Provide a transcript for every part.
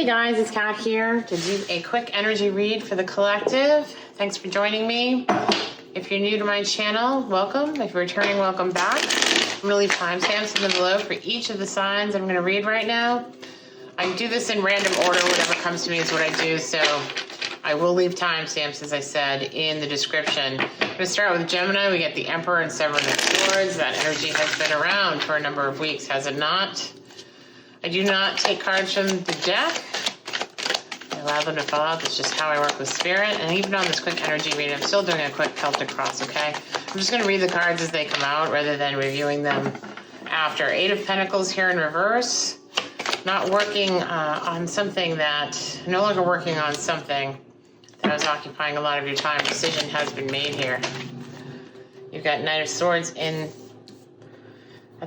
Hey guys, it's Kat here to do a quick energy read for the collective. Thanks for joining me. If you're new to my channel, welcome. If you're returning, welcome back. I'm going to leave timestamps in the below for each of the signs I'm going to read right now. I do this in random order. Whatever comes to me is what I do, so I will leave timestamps, as I said, in the description. I'm going to start with Gemini. We get the Emperor and Seven of Swords. That energy has been around for a number of weeks, has it not? I do not take cards from the deck. I allow them to fall out. That's just how I work with spirit. And even on this quick energy reading, I'm still doing a quick Celtic cross, okay? I'm just going to read the cards as they come out rather than reviewing them after. Eight of Pentacles here in reverse. Not working on something that, no longer working on something that was occupying a lot of your time. Decision has been made here. You've got Knight of Swords at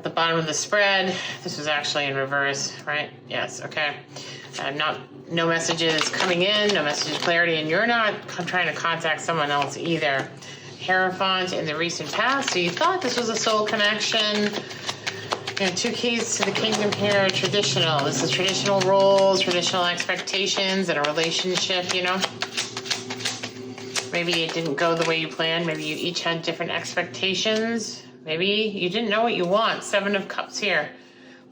the bottom of the spread. This was actually in reverse, right? Yes, okay. No messages coming in, no messages clarity, and you're not trying to contact someone else either. Hierophant in the recent past, so you thought this was a soul connection. You know, two keys to the kingdom here, traditional. This is traditional roles, traditional expectations in a relationship, you know. Maybe it didn't go the way you planned. Maybe you each had different expectations. Maybe you didn't know what you want. Seven of Cups here.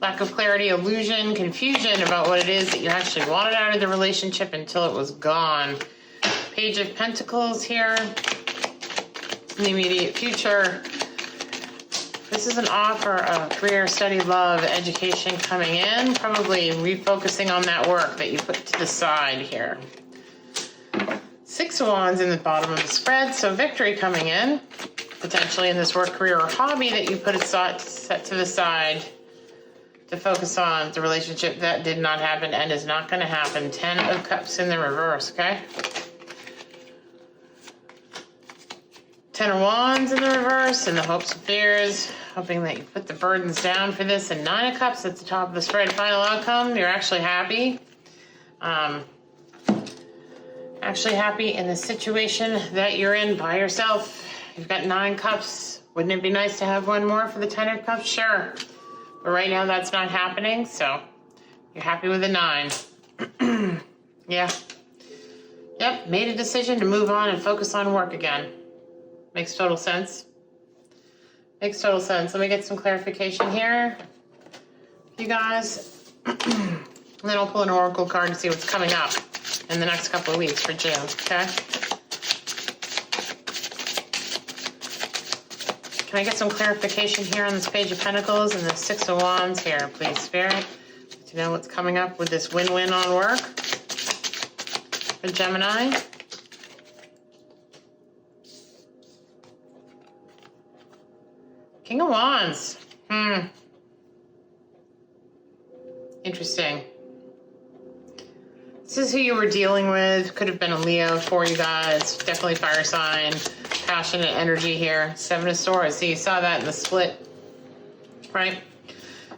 Lack of clarity, illusion, confusion about what it is that you actually wanted out of the relationship until it was gone. Page of Pentacles here. In the immediate future. This is an offer of career, study, love, education coming in. Probably refocusing on that work that you put to the side here. Six of Wands in the bottom of the spread. So victory coming in. Potentially in this work, career, or hobby that you put aside, set to the side to focus on the relationship that did not happen and is not going to happen. 10 of Cups in the reverse, okay? 10 of Wands in the reverse, and the hopes and fears, hoping that you put the burdens down for this. And 9 of Cups at the top of the spread. Final outcome, you're actually happy. Actually happy in the situation that you're in by yourself. You've got 9 cups. Wouldn't it be nice to have one more for the 10 of Cups? Sure. But right now that's not happening, so you're happy with a 9. Yeah. Yep, made a decision to move on and focus on work again. Makes total sense. Makes total sense. Let me get some clarification here, you guys. And then I'll pull an oracle card to see what's coming up in the next couple of weeks for June, okay? Can I get some clarification here on this Page of Pentacles and the Six of Wands here, please, Spirit? To know what's coming up with this win-win on work for Gemini. King of Wands. Interesting. This is who you were dealing with. Could have been a Leo for you guys. Definitely fire sign. Passionate energy here. 7 of Swords. So you saw that in the split, right?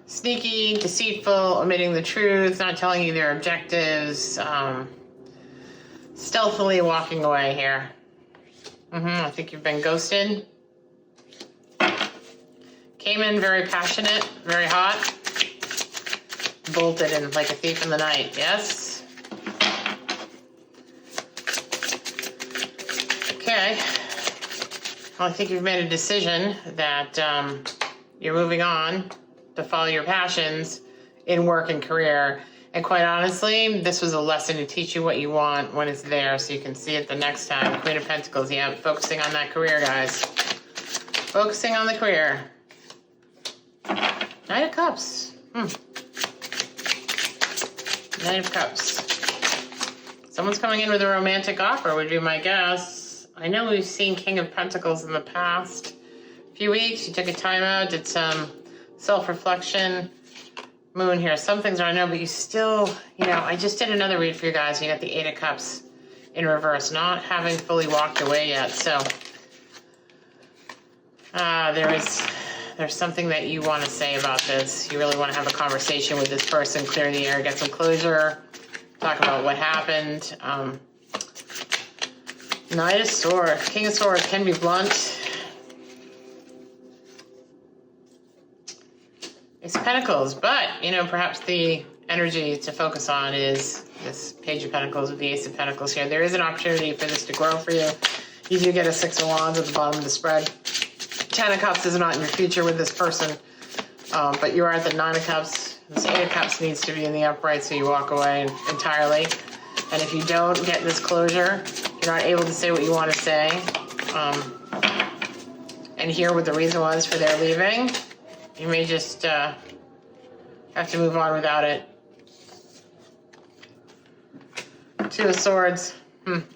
Sneaky, deceitful, omitting the truth, not telling you their objectives, stealthily walking away here. I think you've been ghosted. Came in very passionate, very hot. Bolted in like a thief in the night. Yes? Okay. Well, I think you've made a decision that you're moving on to follow your passions in work and career. And quite honestly, this was a lesson to teach you what you want when it's there so you can see it the next time. Queen of Pentacles, yeah, focusing on that career, guys. Focusing on the career. Knight of Cups. Knight of Cups. Someone's coming in with a romantic offer, would be my guess. I know we've seen King of Pentacles in the past few weeks. You took a time out, did some self-reflection. Moon here. Some things I know, but you still, you know, I just did another read for you guys. You got the 8 of Cups in reverse, not having fully walked away yet. So there's something that you want to say about this. You really want to have a conversation with this person, clear the air, get some closure, talk about what happened. Knight of Swords. King of Swords can be blunt. Ace of Pentacles, but, you know, perhaps the energy to focus on is this Page of Pentacles with the Ace of Pentacles here. There is an opportunity for this to grow for you. You do get a Six of Wands at the bottom of the spread. Ten of Cups is not in your future with this person, but you are at the Nine of Cups. This Eight of Cups needs to be in the upright so you walk away entirely. And if you don't get this closure, you're not able to say what you want to say, and hear what the reason was for their leaving, you may just have to move on without it. Two of Swords.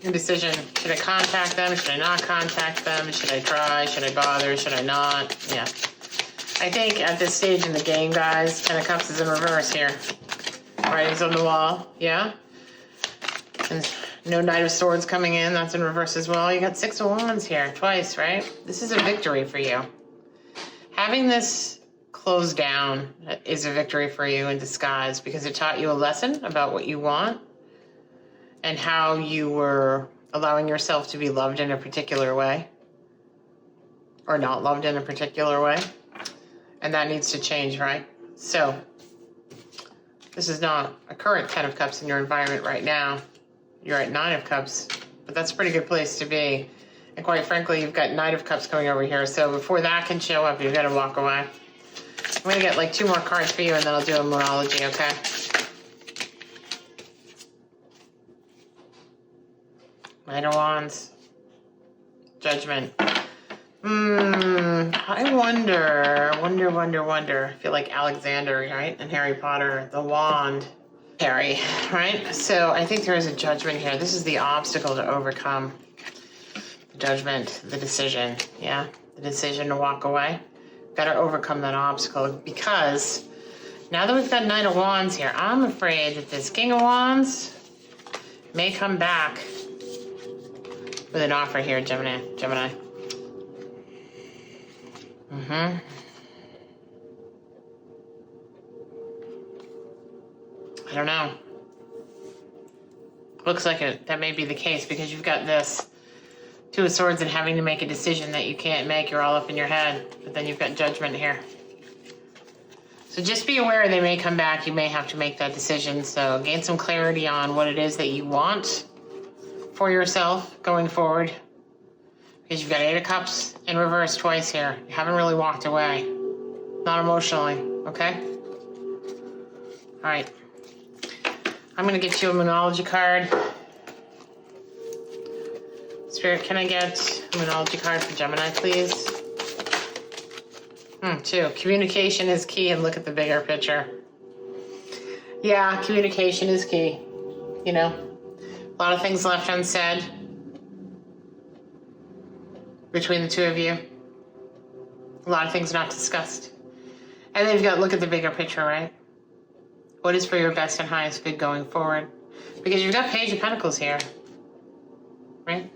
Indecision. Should I contact them? Should I not contact them? Should I try? Should I bother? Should I not? Yeah. I think at this stage in the game, guys, Ten of Cups is in reverse here. Writings on the wall. Yeah. And no Knight of Swords coming in. That's in reverse as well. You got Six of Wands here. Twice, right? This is a victory for you. Having this closed down is a victory for you in disguise because it taught you a lesson about what you want and how you were allowing yourself to be loved in a particular way or not loved in a particular way. And that needs to change, right? So this is not a current Ten of Cups in your environment right now. You're at Nine of Cups, but that's a pretty good place to be. And quite frankly, you've got Knight of Cups coming over here. So before that can show up, you've got to walk away. I'm going to get like 2 more cards for you and then I'll do a Moonology, okay? Knight of Wands. Judgment. I wonder. I feel like Alexander, right? And Harry Potter, the wand. Harry, right? So I think there is a judgment here. This is the obstacle to overcome. The judgment, the decision, yeah? The decision to walk away. Got to overcome that obstacle because now that we've got Knight of Wands here, I'm afraid that this King of Wands may come back with an offer here, Gemini. I don't know. Looks like that may be the case because you've got this Two of Swords and having to make a decision that you can't make. You're all up in your head. But then you've got Judgment here. So just be aware they may come back. You may have to make that decision. So gain some clarity on what it is that you want for yourself going forward. Because you've got Eight of Cups in reverse twice here. You haven't really walked away. Not emotionally, okay? All right. I'm going to get you a Moonology card. Spirit, can I get a Moonology card for Gemini, please? 2. Communication is key, and look at the bigger picture. Yeah, communication is key. You know, a lot of things left unsaid between the two of you. A lot of things not discussed. And then you've got to look at the bigger picture, right? What is for your best and highest good going forward? Because you've got Page of Pentacles here, right?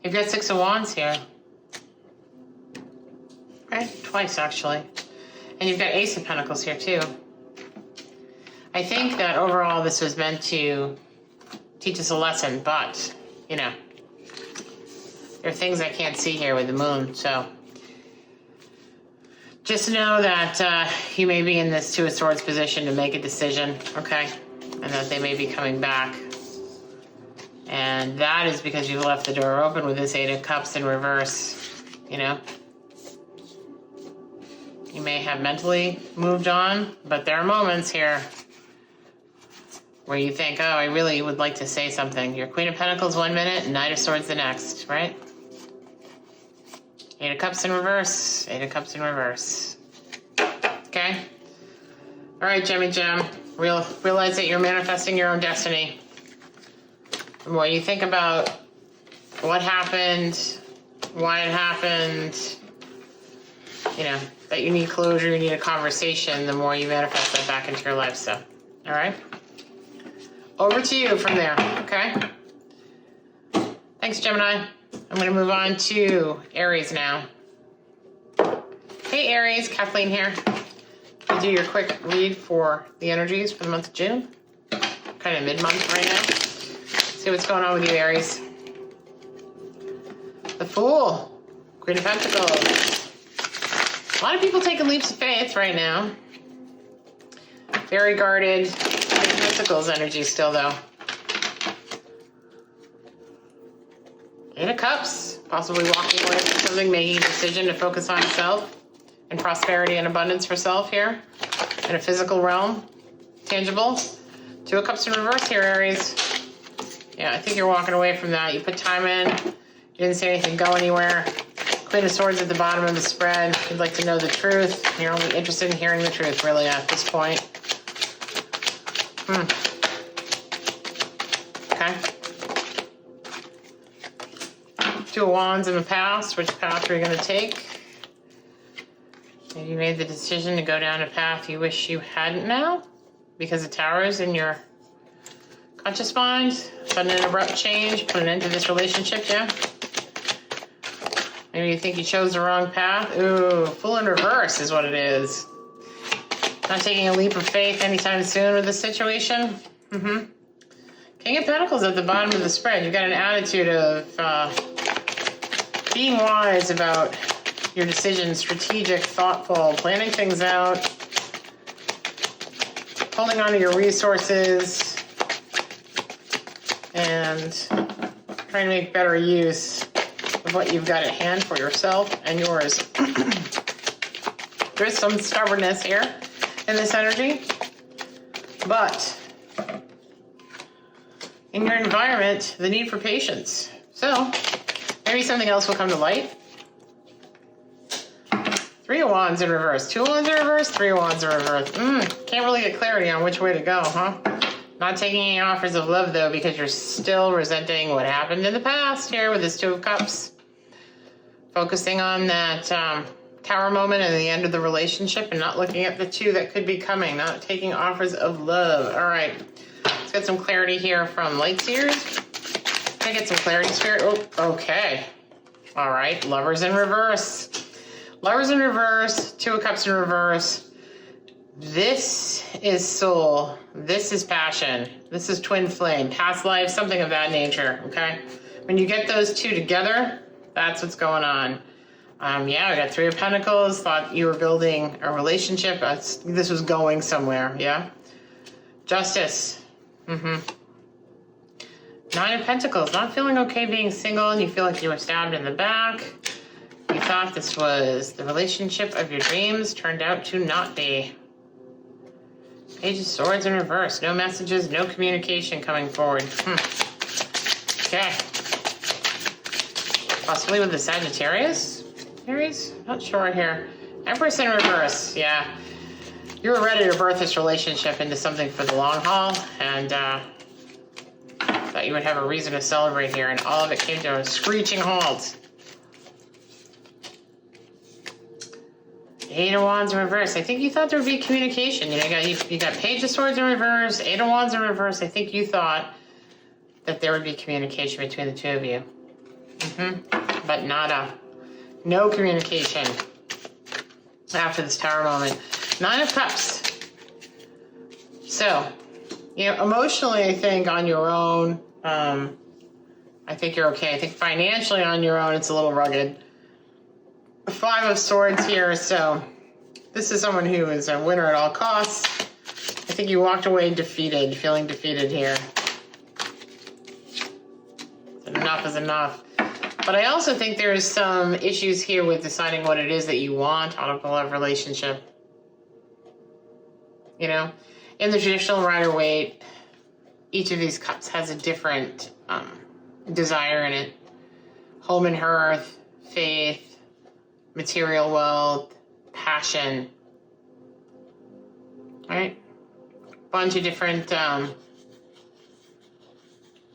You've got Six of Wands here, right? Twice, actually. And you've got Ace of Pentacles here, too. I think that overall this was meant to teach us a lesson, but, you know, there are things I can't see here with the moon, so just know that you may be in this Two of Swords position to make a decision, okay? And that they may be coming back. And that is because you left the door open with this Eight of Cups in reverse, you know? You may have mentally moved on, but there are moments here where you think, oh, I really would like to say something. Your Queen of Pentacles 1 minute and Knight of Swords the next, right? Eight of Cups in reverse. Eight of Cups in reverse. Okay? All right, Gemmy Gem. Realize that you're manifesting your own destiny. The more you think about what happened, why it happened, you know, that you need closure, you need a conversation, the more you manifest that back into your life. So, all right? Over to you from there, okay? Thanks, Gemini. I'm going to move on to Aries now. Hey, Aries. Kathleen here. You do your quick read for the energies for the month of June. Kind of mid-month right now. See what's going on with you, Aries. The Fool. Queen of Pentacles. A lot of people taking leaps of faith right now. Very guarded. Eight of Pentacles energy still, though. Eight of Cups. Possibly walking away from something, making a decision to focus on self and prosperity and abundance for self here in a physical realm. Tangible. Two of Cups in reverse here, Aries. Yeah, I think you're walking away from that. You put time in. You didn't see anything go anywhere. Queen of Swords at the bottom of the spread. You'd like to know the truth. You're only interested in hearing the truth, really, at this point. Okay. Two of Wands in the past. Which path are you going to take? Have you made the decision to go down a path you wish you hadn't now? Because of Towers in your conscious mind? Sudden and abrupt change? Put an end to this relationship, yeah? Maybe you think you chose the wrong path. Ooh, Fool in reverse is what it is. Not taking a leap of faith anytime soon with this situation. King of Pentacles at the bottom of the spread. You've got an attitude of being wise about your decisions, strategic, thoughtful, planning things out, holding on to your resources, and trying to make better use of what you've got at hand for yourself and yours. There's some stubbornness here in this energy, but in your environment, the need for patience. So maybe something else will come to light. Three of Wands in reverse. Two of Wands in reverse, Three of Wands in reverse. Can't really get clarity on which way to go, huh? Not taking any offers of love, though, because you're still resenting what happened in the past here with this Two of Cups. Focusing on that Tower moment and the end of the relationship and not looking at the two that could be coming. Not taking offers of love. All right. Let's get some clarity here from Light Seers. Can I get some clarity, Spirit? Oh, okay. All right. Lovers in reverse. Lovers in reverse. Two of Cups in reverse. This is soul. This is passion. This is twin flame. Past life, something of that nature, okay? When you get those two together, that's what's going on. Yeah, we got Three of Pentacles. Thought you were building a relationship. This was going somewhere, yeah? Justice. Nine of Pentacles. Not feeling okay being single, and you feel like you were stabbed in the back. You thought this was the relationship of your dreams. Turned out to not be. Page of Swords in reverse. No messages, no communication coming forward. Okay. Possibly with the Sagittarius? Aries? Not sure here. Empress in reverse. Yeah. You were ready to birth this relationship into something for the long haul, and thought you would have a reason to celebrate here, and all of it came to a screeching halt. Eight of Wands in reverse. I think you thought there would be communication. You got Page of Swords in reverse, Eight of Wands in reverse. I think you thought that there would be communication between the two of you. But nada. No communication after this Tower moment. Nine of Cups. So, emotionally, I think on your own, I think you're okay. I think financially on your own, it's a little rugged. Five of Swords here, so this is someone who is a winner at all costs. I think you walked away defeated, feeling defeated here. Enough is enough. But I also think there's some issues here with deciding what it is that you want out of a love relationship. In the traditional Rider-Waite, each of these cups has a different desire in it. Home and hearth, faith, material wealth, passion, right? Bunch of different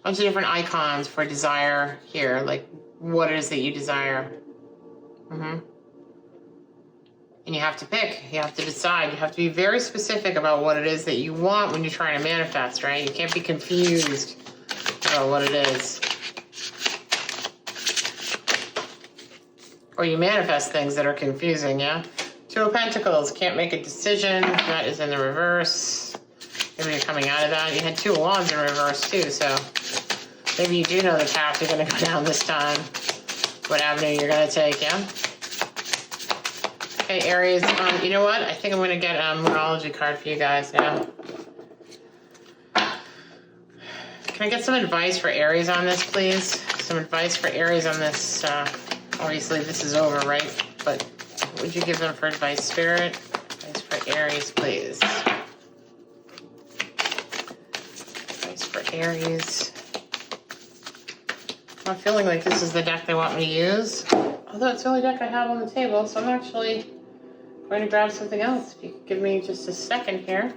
icons for desire here, like what it is that you desire. And you have to pick, you have to decide, you have to be very specific about what it is that you want when you're trying to manifest, right? You can't be confused about what it is. Or you manifest things that are confusing, yeah? Two of Pentacles, can't make a decision. That is in the reverse. Maybe you're coming out of that. You had Two of Wands in reverse too, so maybe you do know the path you're going to go down this time. What avenue you're going to take, yeah? Okay, Aries, you know what? I think I'm going to get a Moonology card for you guys, yeah? Can I get some advice for Aries on this, please? Some advice for Aries on this. Obviously, this is over, right? But what would you give them for advice, Spirit? Advice for Aries, please. Advice for Aries. I'm feeling like this is the deck they want me to use. Although it's the only deck I have on the table, so I'm actually going to grab something else. If you could give me just a second here.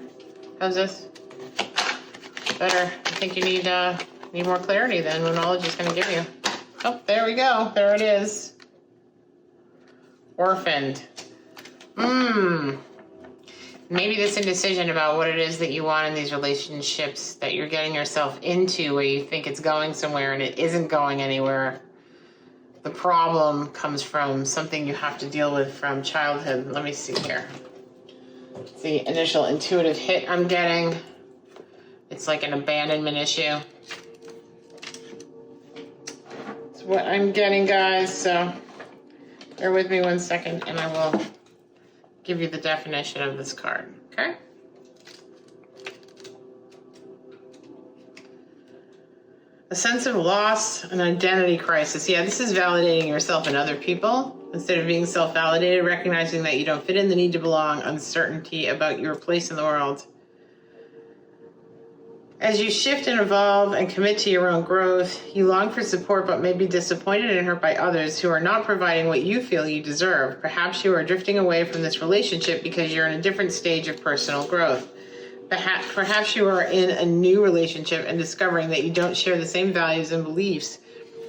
How's this? Better. I think you need more clarity than what knowledge is going to give you. Oh, there we go. There it is. Orphaned. Maybe this indecision about what it is that you want in these relationships that you're getting yourself into, where you think it's going somewhere and it isn't going anywhere. The problem comes from something you have to deal with from childhood. Let me see here. It's the initial intuitive hit I'm getting. It's like an abandonment issue. It's what I'm getting, guys, so bear with me one second and I will give you the definition of this card, okay? A sense of loss, an identity crisis. Yeah, this is validating yourself and other people. Instead of being self-validated, recognizing that you don't fit in, the need to belong, uncertainty about your place in the world. As you shift and evolve and commit to your own growth, you long for support but may be disappointed and hurt by others who are not providing what you feel you deserve. Perhaps you are drifting away from this relationship because you're in a different stage of personal growth. Perhaps you are in a new relationship and discovering that you don't share the same values and beliefs,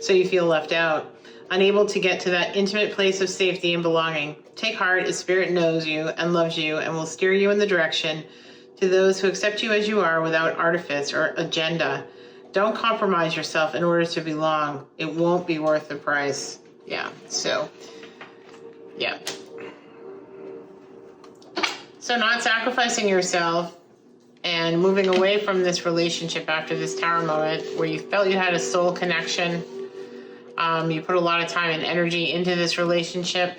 so you feel left out, unable to get to that intimate place of safety and belonging. Take heart, as Spirit knows you and loves you and will steer you in the direction to those who accept you as you are without artifice or agenda. Don't compromise yourself in order to belong. It won't be worth the price. Yeah, so, yeah. So not sacrificing yourself and moving away from this relationship after this tower moment where you felt you had a soul connection. You put a lot of time and energy into this relationship,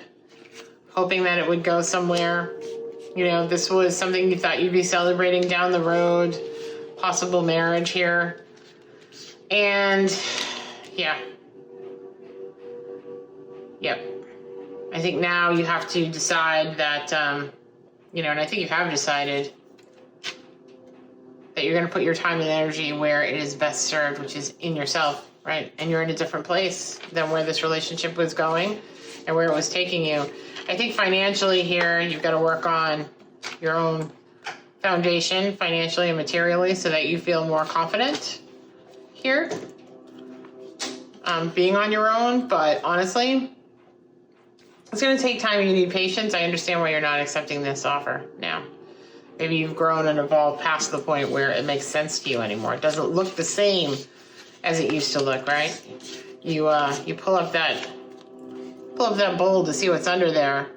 hoping that it would go somewhere. You know, this was something you thought you'd be celebrating down the road, possible marriage here. And yeah. Yep. I think now you have to decide that, and I think you have decided that you're going to put your time and energy where it is best served, which is in yourself, right? And you're in a different place than where this relationship was going and where it was taking you. I think financially here, you've got to work on your own foundation financially and materially so that you feel more confident here, being on your own. But honestly, it's going to take time and you need patience. I understand why you're not accepting this offer now. Maybe you've grown and evolved past the point where it makes sense to you anymore. It doesn't look the same as it used to look, right? You pull up that bowl to see what's under there,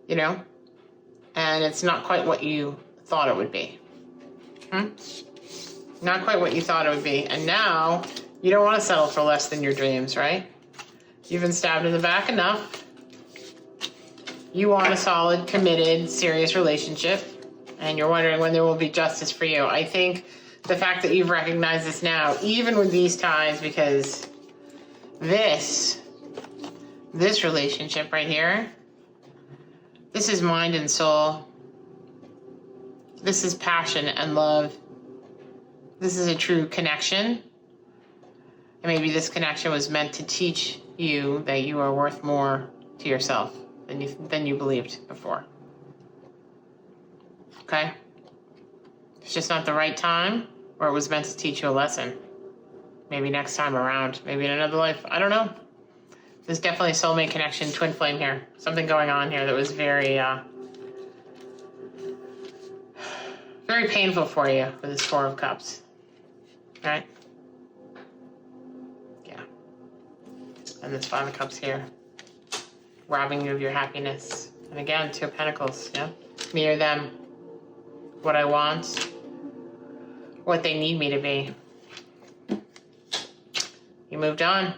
and it's not quite what you thought it would be. Not quite what you thought it would be. And now you don't want to settle for less than your dreams, right? You've been stabbed in the back enough. You want a solid, committed, serious relationship, and you're wondering when there will be justice for you. I think the fact that you've recognized this now, even with these ties, because this relationship right here, this is mind and soul. This is passion and love. This is a true connection. And maybe this connection was meant to teach you that you are worth more to yourself than you believed before. Okay? It's just not the right time, or it was meant to teach you a lesson. Maybe next time around, maybe in another life. I don't know. There's definitely a soulmate connection, twin flame here. Something going on here that was very, very painful for you with this Four of Cups. Right? Yeah. And this Five of Cups here, robbing you of your happiness. And again, Two of Pentacles, yeah? Me or them. What I want, what they need me to be. You moved on.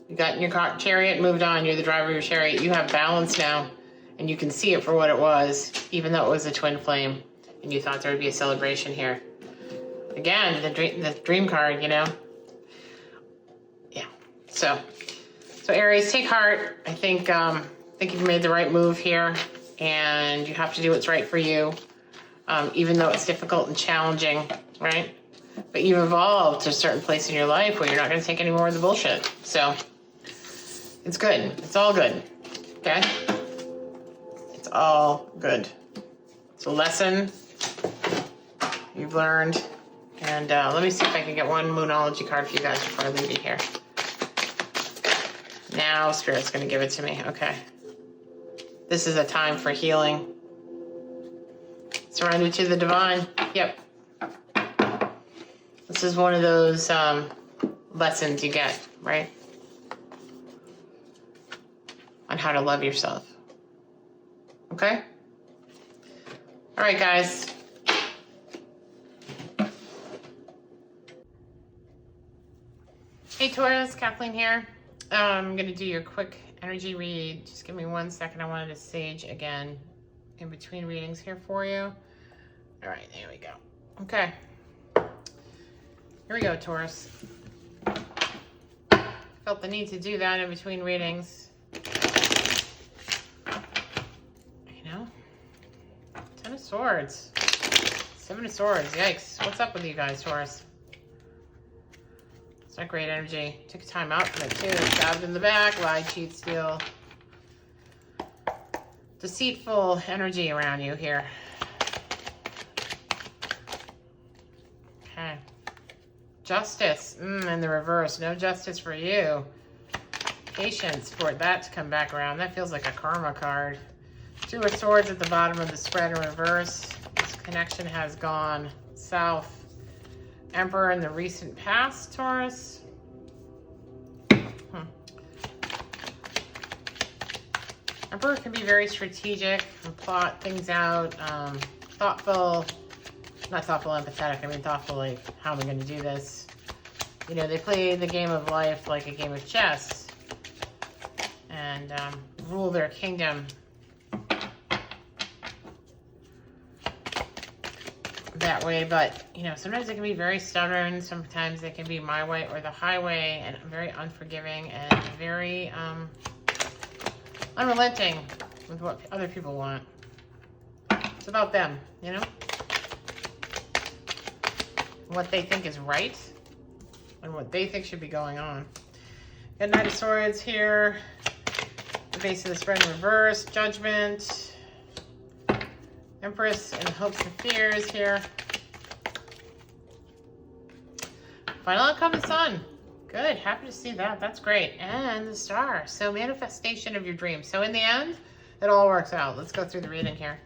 You got in your chariot, moved on. You're the driver of your chariot. You have balance now, and you can see it for what it was, even though it was a twin flame, and you thought there would be a celebration here. Again, the dream card, you know. Yeah. So Aries, take heart. I think you've made the right move here, and you have to do what's right for you, even though it's difficult and challenging, right? But you've evolved to a certain place in your life where you're not going to take any more of the bullshit. So it's good. It's all good. Okay? It's all good. It's a lesson you've learned. And let me see if I can get one Moonology card for you guys before I leave you here. Now Spirit's going to give it to me. Okay. This is a time for healing. Surrender to the divine. Yep. This is one of those lessons you get, right? On how to love yourself. Okay? All right, guys. Hey, Taurus, Kathleen here. I'm going to do your quick energy read. Just give me 1 second. I wanted to sage again in between readings here for you. All right, there we go. Okay. Here we go, Taurus. Felt the need to do that in between readings. You know? 10 of Swords. 7 of Swords. Yikes. What's up with you guys, Taurus? It's not great energy. Took a time out from it, too. Stabbed in the back. Lied, cheat, steal. Deceitful energy around you here. Okay. Justice. In the reverse. No justice for you. Patience for that to come back around. That feels like a karma card. 2 of Swords at the bottom of the spread in reverse. This connection has gone south. Emperor in the recent past, Taurus. Emperor can be very strategic and plot things out. Thoughtful, not thoughtful, empathetic. I mean thoughtful, like, how am I going to do this? You know, they play the game of life like a game of chess and rule their kingdom that way. But, you know, sometimes they can be very stubborn. Sometimes they can be my way or the highway, and very unforgiving and very unrelenting with what other people want. It's about them, you know? What they think is right and what they think should be going on. Got Knight of Swords here. The base of the spread in reverse. Judgment. Empress and hopes and fears here. Final outcome, the Sun. Good, happy to see that. That's great. And the Star. So manifestation of your dreams. So in the end, it all works out. Let's go through the reading here.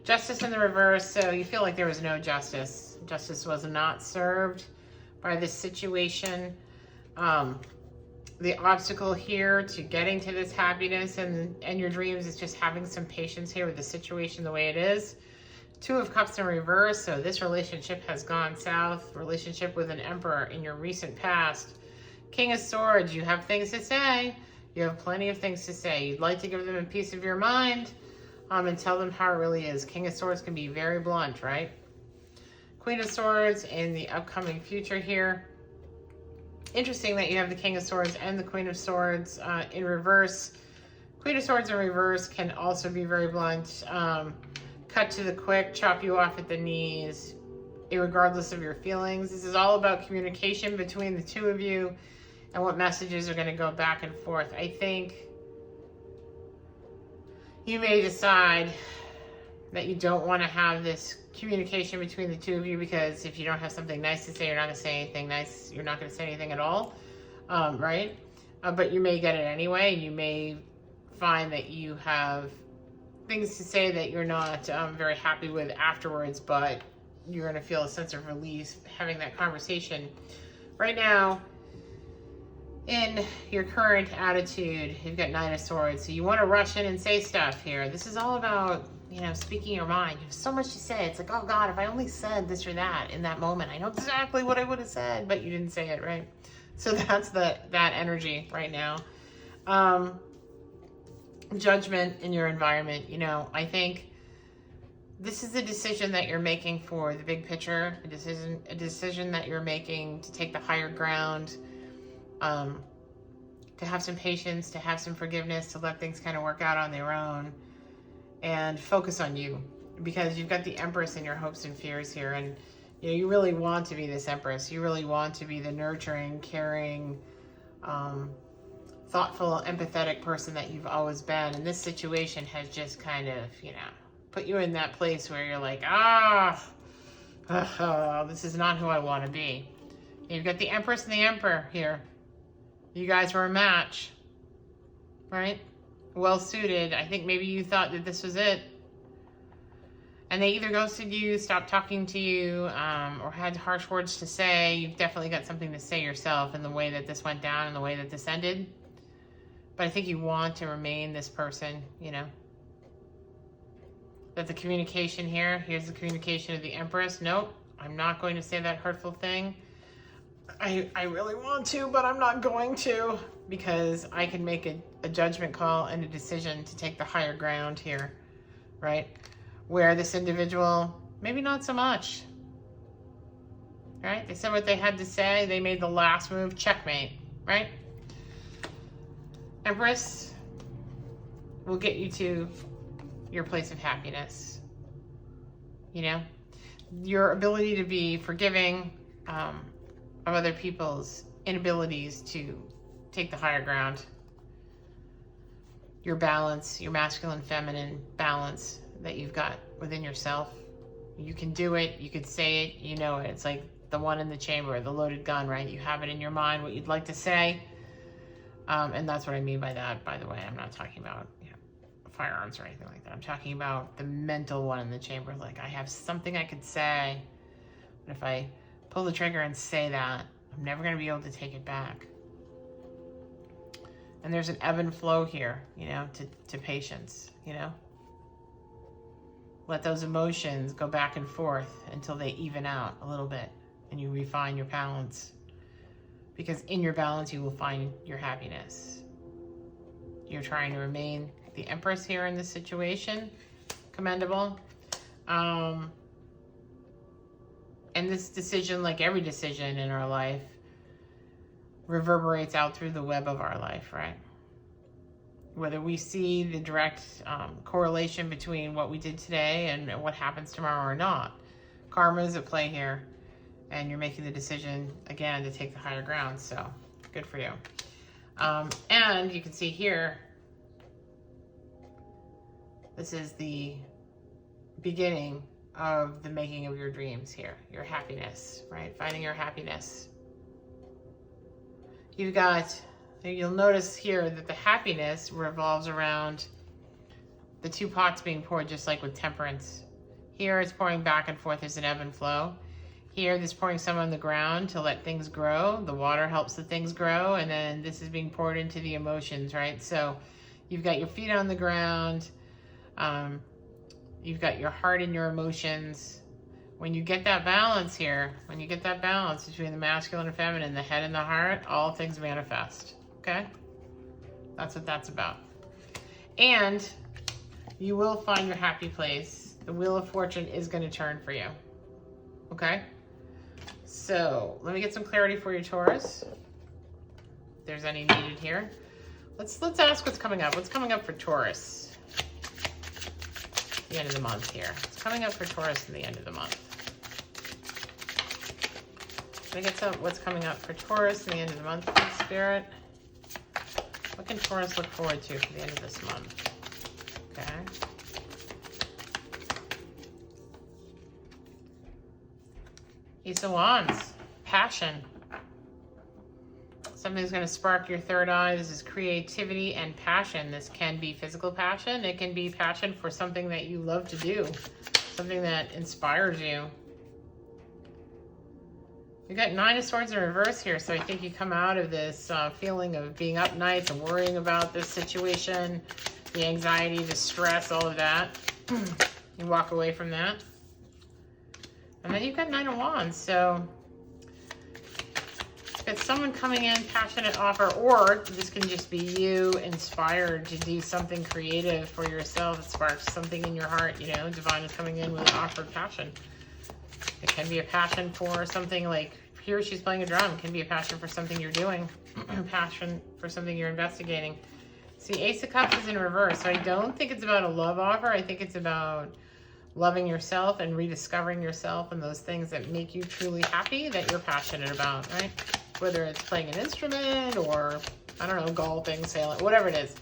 Justice in the reverse. So you feel like there was no justice. Justice was not served by this situation. The obstacle here to getting to this happiness and your dreams is just having some patience here with the situation the way it is. 2 of Cups in reverse. So this relationship has gone south. Relationship with an Emperor in your recent past. King of Swords. You have things to say. You have plenty of things to say. You'd like to give them a piece of your mind and tell them how it really is. King of Swords can be very blunt, right? Queen of Swords in the upcoming future here. Interesting that you have the King of Swords and the Queen of Swords in reverse. Queen of Swords in reverse can also be very blunt. Cut to the quick, chop you off at the knees, irregardless of your feelings. This is all about communication between the two of you and what messages are going to go back and forth. I think you may decide that you don't want to have this communication between the two of you, because if you don't have something nice to say, you're not going to say anything nice. You're not going to say anything at all, right? But you may get it anyway. You may find that you have things to say that you're not very happy with afterwards, but you're going to feel a sense of release having that conversation. Right now, in your current attitude, you've got 9 of Swords, so you want to rush in and say stuff here. This is all about, you know, speaking your mind. You have so much to say. It's like, oh God, if I only said this or that in that moment, I know exactly what I would have said, but you didn't say it, right? So that's that energy right now. Judgment in your environment. You know, I think this is a decision that you're making for the big picture, a decision that you're making to take the higher ground, to have some patience, to have some forgiveness, to let things kind of work out on their own, and focus on you, because you've got the Empress in your hopes and fears here, and you know, you really want to be this Empress. You really want to be the nurturing, caring, thoughtful, empathetic person that you've always been. And this situation has just kind of, you know, put you in that place where you're like, this is not who I want to be. You've got the Empress and the Emperor here. You guys were a match, right? Well suited. I think maybe you thought that this was it. And they either ghosted you, stopped talking to you, or had harsh words to say. You've definitely got something to say yourself in the way that this went down and the way that this ended. But I think you want to remain this person, you know. That the communication here, here's the communication of the Empress. Nope, I'm not going to say that hurtful thing. I really want to, but I'm not going to, because I can make a judgment call and a decision to take the higher ground here, right? Where this individual, maybe not so much, right? They said what they had to say. They made the last move, checkmate, right? Empress will get you to your place of happiness. You know, your ability to be forgiving of other people's inabilities to take the higher ground. Your balance, your masculine, feminine balance that you've got within yourself. You can do it. You could say it. You know it. It's like the one in the chamber, the loaded gun, right? You have it in your mind what you'd like to say. And that's what I mean by that, by the way. I'm not talking about, you know, firearms or anything like that. I'm talking about the mental one in the chamber. Like, I have something I could say, but if I pull the trigger and say that, I'm never going to be able to take it back. And there's an ebb and flow here, you know, to patience, you know. Let those emotions go back and forth until they even out a little bit and you refine your balance. Because in your balance, you will find your happiness. You're trying to remain the Empress here in this situation. Commendable. And this decision, like every decision in our life, reverberates out through the web of our life, right? Whether we see the direct correlation between what we did today and what happens tomorrow or not. Karma is at play here, and you're making the decision, again, to take the higher ground, so good for you. And you can see here, this is the beginning of the making of your dreams here, your happiness, right? Finding your happiness. You've got, you'll notice here that the happiness revolves around the two pots being poured, just like with temperance. Here it's pouring back and forth as an ebb and flow. Here, this pouring some on the ground to let things grow. The water helps the things grow, and then this is being poured into the emotions, right? So you've got your feet on the ground. You've got your heart and your emotions. When you get that balance here, when you get that balance between the masculine and feminine, the head and the heart, all things manifest, okay? That's what that's about. And you will find your happy place. The wheel of fortune is going to turn for you, okay? So let me get some clarity for you, Taurus. If there's any needed here. Let's ask what's coming up. What's coming up for Taurus? The end of the month here. What's coming up for Taurus in the end of the month? Let me get some what's coming up for Taurus in the end of the month, please, Spirit. What can Taurus look forward to for the end of this month? Okay. Ace of Wands, passion. Something's going to spark your third eye. This is creativity and passion. This can be physical passion. It can be passion for something that you love to do, something that inspires you. You got Nine of Swords in reverse here, so I think you come out of this feeling of being up nights and worrying about this situation, the anxiety, the stress, all of that. You walk away from that. And then you've got Nine of Wands, so Got someone coming in, passionate offer, or this can just be you inspired to do something creative for yourself. It sparks something in your heart, you know. Divine is coming in with an offer of passion. It can be a passion for something like, here she's playing a drum. It can be a passion for something you're doing. Passion for something you're investigating. See, Ace of Cups is in reverse, so I don't think it's about a love offer. I think it's about loving yourself and rediscovering yourself and those things that make you truly happy that you're passionate about, right? Whether it's playing an instrument or, I don't know, golfing, sailing, whatever it is.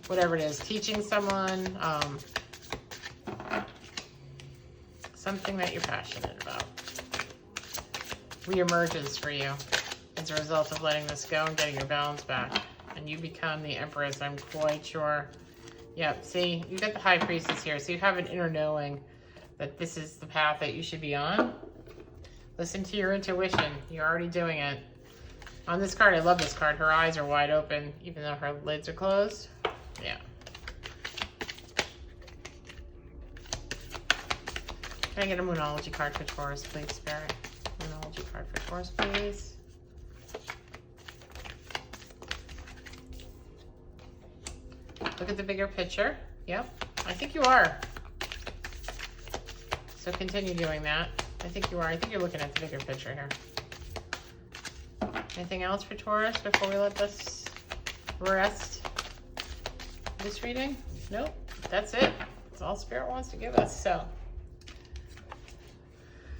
Whatever it is. Teaching someone, something that you're passionate about. Reemerges for you as a result of letting this go and getting your balance back. And you become the Empress, I'm quite sure. Yep, see, you got the High Priestess here. So you have an inner knowing that this is the path that you should be on. Listen to your intuition. You're already doing it. On this card, I love this card. Her eyes are wide open, even though her lids are closed. Yeah. Can I get a Moonology card for Taurus, please, Spirit? Moonology card for Taurus, please. Look at the bigger picture. Yep, I think you are. So continue doing that. I think you are. I think you're looking at the bigger picture here. Anything else for Taurus before we let this rest? This reading? Nope, that's it. That's all Spirit wants to give us. So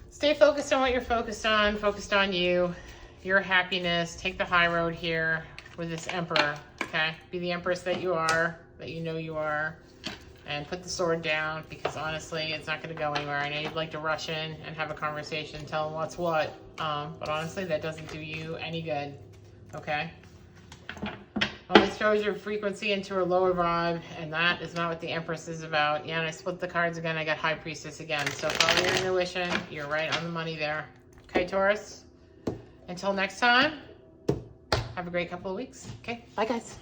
stay focused on what you're focused on you, your happiness. Take the high road here with this Emperor, okay? Be the Empress that you are, that you know you are, and put the sword down, because honestly, it's not going to go anywhere. I know you'd like to rush in and have a conversation, tell them what's what, but honestly, that doesn't do you any good, okay? Always throws your frequency into a lower vibe, and that is not what the Empress is about. Yeah, and I split the cards again. I got High Priestess again. So follow your intuition. You're right on the money there. Okay, Taurus? Until next time, have a great couple of weeks. Okay, bye, guys.